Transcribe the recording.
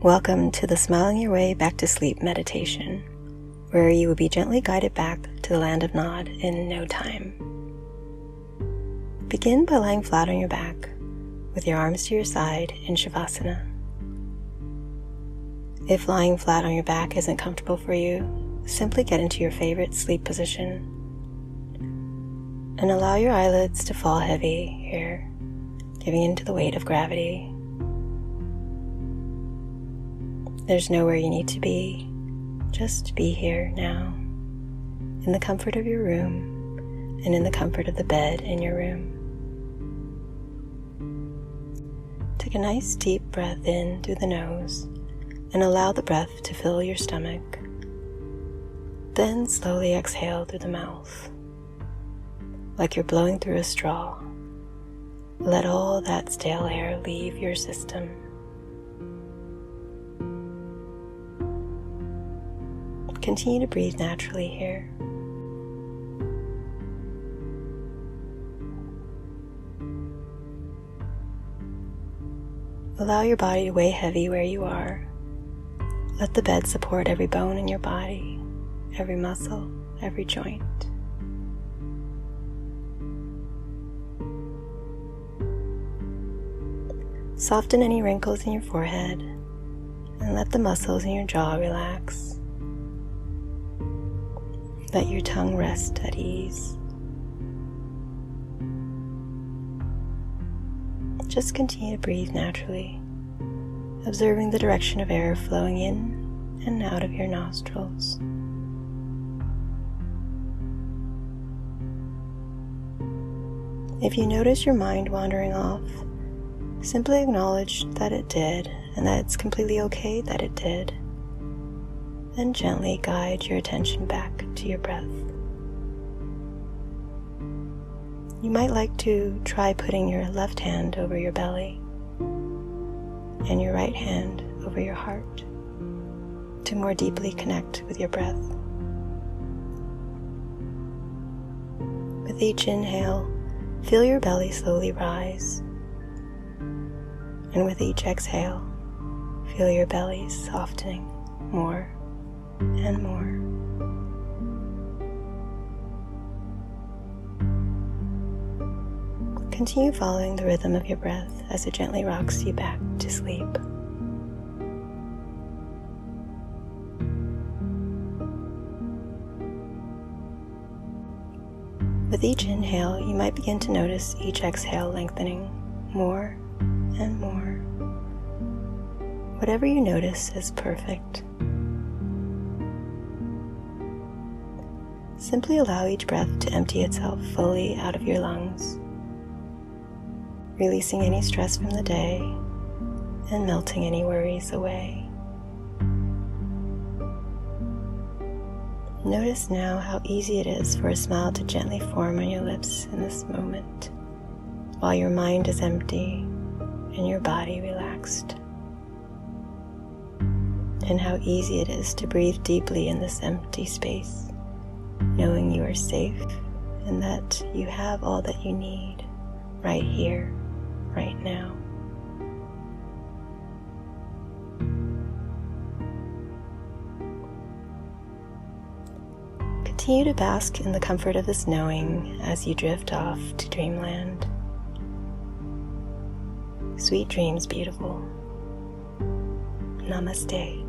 Welcome to the Smiling Your Way Back to Sleep meditation, where you will be gently guided back to the land of Nod in no time. Begin by lying flat on your back with your arms to your side in Shavasana. If lying flat on your back isn't comfortable for you, simply get into your favorite sleep position and allow your eyelids to fall heavy here, giving into the weight of gravity. There's nowhere you need to be, just be here now, in the comfort of your room and in the comfort of the bed in your room. Take a nice deep breath in through the nose and allow the breath to fill your stomach. Then slowly exhale through the mouth, like you're blowing through a straw. Let all that stale air leave your system. Continue to breathe naturally here. Allow your body to weigh heavy where you are. Let the bed support every bone in your body, every muscle, every joint. Soften any wrinkles in your forehead and let the muscles in your jaw relax. Let your tongue rest at ease. Just continue to breathe naturally, observing the direction of air flowing in and out of your nostrils. If you notice your mind wandering off, simply acknowledge that it did and that it's completely okay that it did. Then gently guide your attention back to your breath. You might like to try putting your left hand over your belly and your right hand over your heart to more deeply connect with your breath. With each inhale, feel your belly slowly rise, and with each exhale, feel your belly softening more and more. Continue following the rhythm of your breath as it gently rocks you back to sleep. With each inhale, you might begin to notice each exhale lengthening more and more. Whatever you notice is perfect. Simply allow each breath to empty itself fully out of your lungs, releasing any stress from the day and melting any worries away. Notice now how easy it is for a smile to gently form on your lips in this moment, while your mind is empty and your body relaxed. And how easy it is to breathe deeply in this empty space, knowing you are safe and that you have all that you need right here, right now. Continue to bask in the comfort of this knowing as you drift off to dreamland. Sweet dreams, beautiful. Namaste.